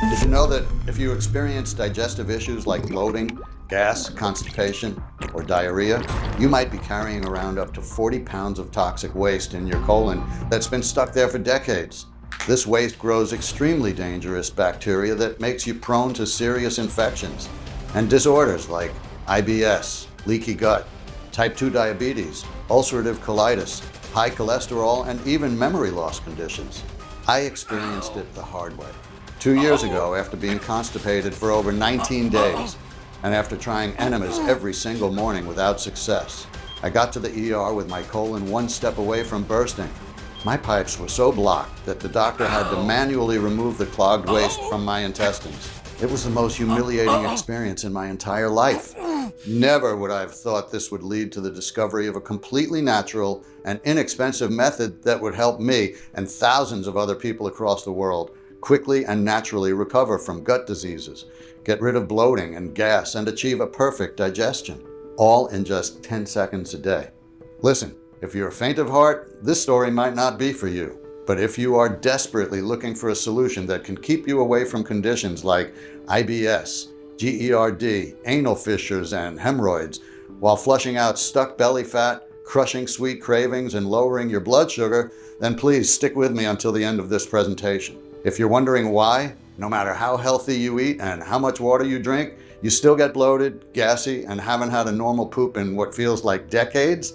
Did you know that if you experience digestive issues like bloating, gas, constipation, or diarrhea, you might be carrying around up to 40 pounds of toxic waste in your colon that's been stuck there for decades? This waste grows extremely dangerous bacteria that makes you prone to serious infections and disorders like IBS, leaky gut, type 2 diabetes, ulcerative colitis, high cholesterol, and even memory loss conditions. I experienced it the hard way. 2 years ago, after being constipated for over 19 days, and after trying enemas every single morning without success, I got to the ER with my colon one step away from bursting. My pipes were so blocked that the doctor had to manually remove the clogged waste from my intestines. It was the most humiliating experience in my entire life. Never would I have thought this would lead to the discovery of a completely natural and inexpensive method that would help me and thousands of other people across the world quickly and naturally recover from gut diseases, get rid of bloating and gas, and achieve a perfect digestion, all in just 10 seconds a day. Listen, if you're faint of heart, this story might not be for you. But if you are desperately looking for a solution that can keep you away from conditions like IBS, GERD, anal fissures, and hemorrhoids, while flushing out stuck belly fat, crushing sweet cravings, and lowering your blood sugar, then please stick with me until the end of this presentation. If you're wondering why, no matter how healthy you eat and how much water you drink, you still get bloated, gassy, and haven't had a normal poop in what feels like decades,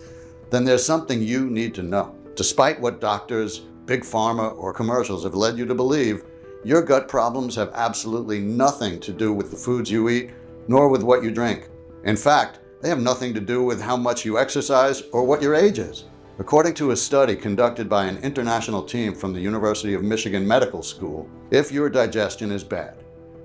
then there's something you need to know. Despite what doctors, big pharma, or commercials have led you to believe, your gut problems have absolutely nothing to do with the foods you eat, nor with what you drink. In fact, they have nothing to do with how much you exercise or what your age is. According to a study conducted by an international team from the University of Michigan Medical School, if your digestion is bad,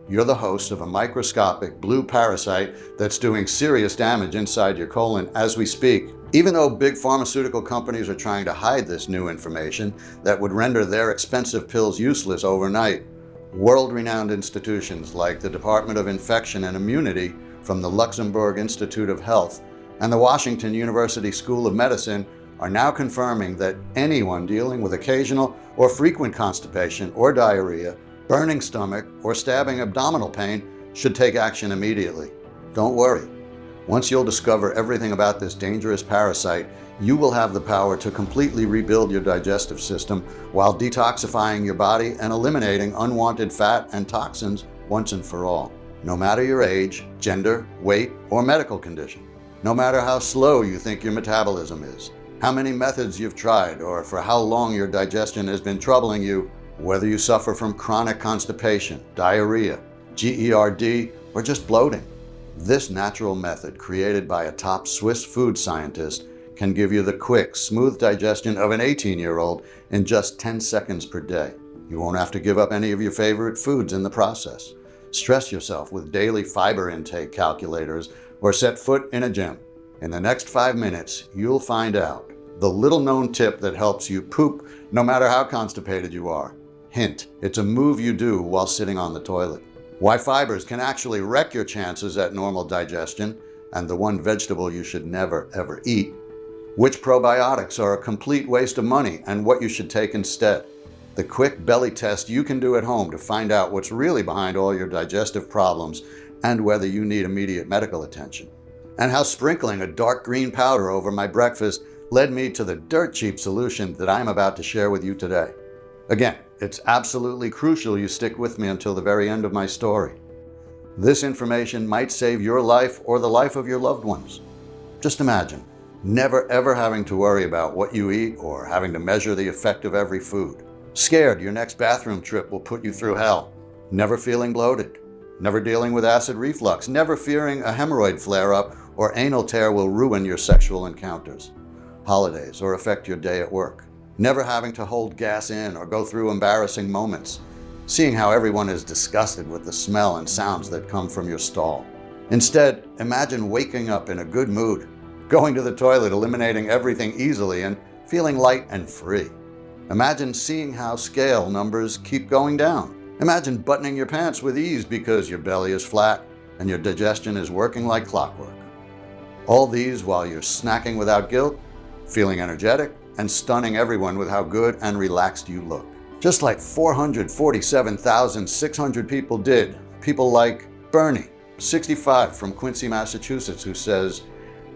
you're the host of a microscopic blue parasite that's doing serious damage inside your colon as we speak. Even though big pharmaceutical companies are trying to hide this new information that would render their expensive pills useless overnight, world-renowned institutions like the Department of Infection and Immunity from the Luxembourg Institute of Health and the Washington University School of Medicine are now confirming that anyone dealing with occasional or frequent constipation or diarrhea, burning stomach, or stabbing abdominal pain should take action immediately. Don't worry. Once you'll discover everything about this dangerous parasite, you will have the power to completely rebuild your digestive system while detoxifying your body and eliminating unwanted fat and toxins once and for all. No matter your age, gender, weight, or medical condition. No matter how slow you think your metabolism is, how many methods you've tried, or for how long your digestion has been troubling you, whether you suffer from chronic constipation, diarrhea, GERD, or just bloating. This natural method, created by a top Swiss food scientist, can give you the quick, smooth digestion of an 18-year-old in just 10 seconds per day. You won't have to give up any of your favorite foods in the process, stress yourself with daily fiber intake calculators, or set foot in a gym. In the next 5 minutes, you'll find out the little-known tip that helps you poop no matter how constipated you are. Hint, it's a move you do while sitting on the toilet. Why fibers can actually wreck your chances at normal digestion, and the one vegetable you should never ever eat. Which probiotics are a complete waste of money and what you should take instead. The quick belly test you can do at home to find out what's really behind all your digestive problems and whether you need immediate medical attention. And how sprinkling a dark green powder over my breakfast led me to the dirt cheap solution that I'm about to share with you today. Again, it's absolutely crucial you stick with me until the very end of my story. This information might save your life or the life of your loved ones. Just imagine never ever having to worry about what you eat or having to measure the effect of every food. Scared your next bathroom trip will put you through hell. Never feeling bloated. Never dealing with acid reflux. Never fearing a hemorrhoid flare-up or anal tear will ruin your sexual encounters, holidays, or affect your day at work. Never having to hold gas in or go through embarrassing moments, seeing how everyone is disgusted with the smell and sounds that come from your stall. Instead, imagine waking up in a good mood, going to the toilet, eliminating everything easily, and feeling light and free. Imagine seeing how scale numbers keep going down. Imagine buttoning your pants with ease because your belly is flat and your digestion is working like clockwork. All these while you're snacking without guilt, feeling energetic, and stunning everyone with how good and relaxed you look. just like 447,600 people did. People like Bernie, 65, from Quincy, Massachusetts, who says,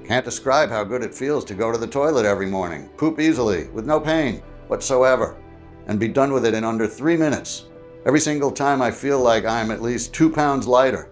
"Can't describe how good it feels to go to the toilet every morning, poop easily, with no pain whatsoever, and be done with it in under 3 minutes. Every single time I feel like I'm at least 2 pounds lighter.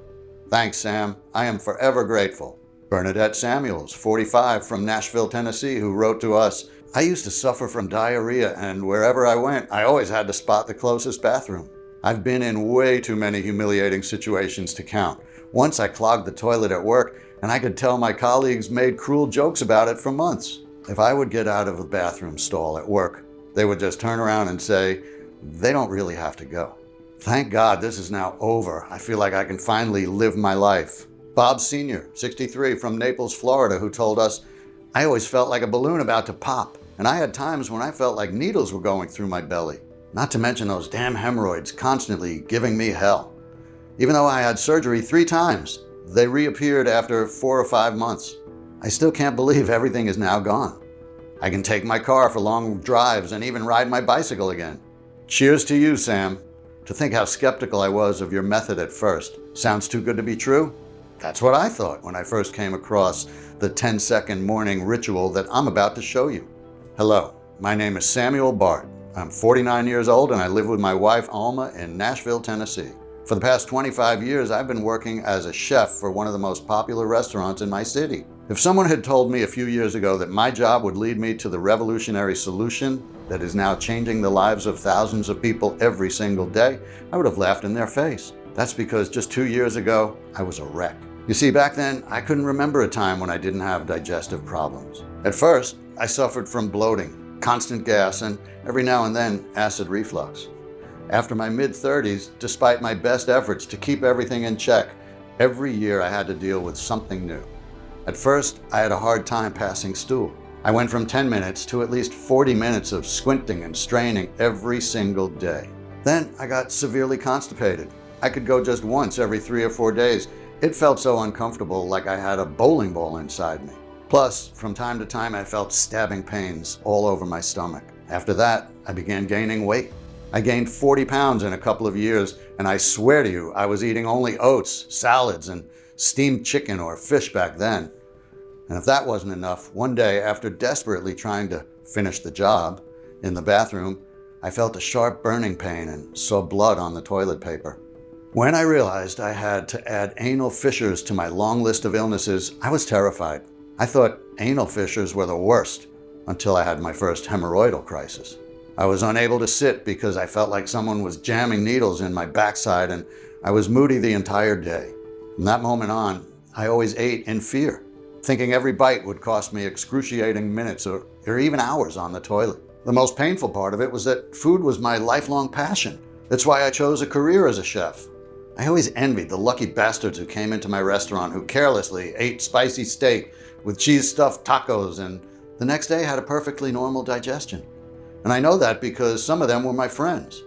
Thanks, Sam. I am forever grateful." Bernadette Samuels, 45, from Nashville, Tennessee, who wrote to us, "I used to suffer from diarrhea, and wherever I went, I always had to spot the closest bathroom. I've been in way too many humiliating situations to count. Once I clogged the toilet at work, and I could tell my colleagues made cruel jokes about it for months. If I would get out of a bathroom stall at work, they would just turn around and say, they don't really have to go. Thank God this is now over. I feel like I can finally live my life." Bob Sr., 63, from Naples, Florida, who told us, "I always felt like a balloon about to pop, and I had times when I felt like needles were going through my belly. Not to mention those damn hemorrhoids constantly giving me hell. Even though I had surgery 3 times, they reappeared after 4 or 5 months. I still can't believe everything is now gone. I can take my car for long drives and even ride my bicycle again." Cheers to you, Sam. To think how skeptical I was of your method at first. Sounds too good to be true? That's what I thought when I first came across the 10-second morning ritual that I'm about to show you. Hello, my name is Samuel Bart. I'm 49 years old and I live with my wife Alma in Nashville, Tennessee. For the past 25 years, I've been working as a chef for one of the most popular restaurants in my city. If someone had told me a few years ago that my job would lead me to the revolutionary solution that is now changing the lives of thousands of people every single day, I would have laughed in their face. That's because just 2 years ago, I was a wreck. You see, back then, I couldn't remember a time when I didn't have digestive problems. At first, I suffered from bloating, constant gas, and every now and then, acid reflux. After my mid-30s, despite my best efforts to keep everything in check, every year I had to deal with something new. At first, I had a hard time passing stool. I went from 10 minutes to at least 40 minutes of squinting and straining every single day. Then I got severely constipated. I could go just once every 3 or 4 days. It felt so uncomfortable, like I had a bowling ball inside me. Plus, from time to time, I felt stabbing pains all over my stomach. After that, I began gaining weight. I gained 40 pounds in a couple of years, and I swear to you, I was eating only oats, salads, and steamed chicken or fish back then. And if that wasn't enough, one day, after desperately trying to finish the job in the bathroom, I felt a sharp burning pain and saw blood on the toilet paper. When I realized I had to add anal fissures to my long list of illnesses, I was terrified. I thought anal fissures were the worst until I had my first hemorrhoidal crisis. I was unable to sit because I felt like someone was jamming needles in my backside, and I was moody the entire day. From that moment on, I always ate in fear, thinking every bite would cost me excruciating minutes or even hours on the toilet. The most painful part of it was that food was my lifelong passion. That's why I chose a career as a chef. I always envied the lucky bastards who came into my restaurant who carelessly ate spicy steak with cheese-stuffed tacos and the next day had a perfectly normal digestion. And I know that because some of them were my friends.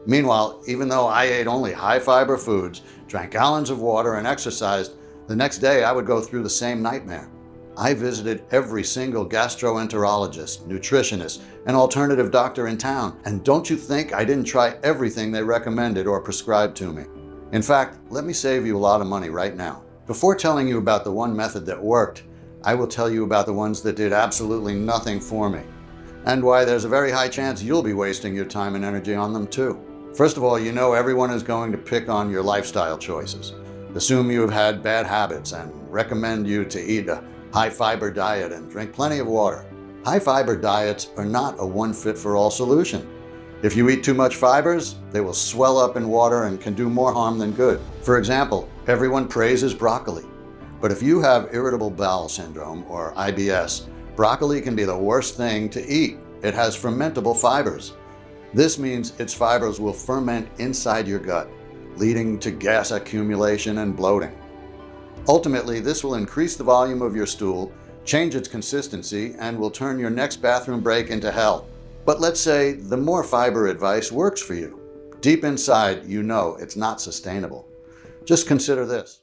Meanwhile, even though I ate only high-fiber foods, drank gallons of water, and exercised, the next day I would go through the same nightmare. I visited every single gastroenterologist, nutritionist, and alternative doctor in town, and don't you think I didn't try everything they recommended or prescribed to me. In fact, let me save you a lot of money right now. Before telling you about the one method that worked, I will tell you about the ones that did absolutely nothing for me, and why there's a very high chance you'll be wasting your time and energy on them too. First of all, you know everyone is going to pick on your lifestyle choices, assume you have had bad habits, and recommend you to eat a high-fiber diet and drink plenty of water. High-fiber diets are not a one-fit-for-all solution. If you eat too much fibers, they will swell up in water and can do more harm than good. For example, everyone praises broccoli. But if you have irritable bowel syndrome or IBS, broccoli can be the worst thing to eat. It has fermentable fibers. This means its fibers will ferment inside your gut, leading to gas accumulation and bloating. Ultimately, this will increase the volume of your stool, change its consistency, and will turn your next bathroom break into hell. But let's say the more fiber advice works for you. Deep inside, you know it's not sustainable. Just consider this.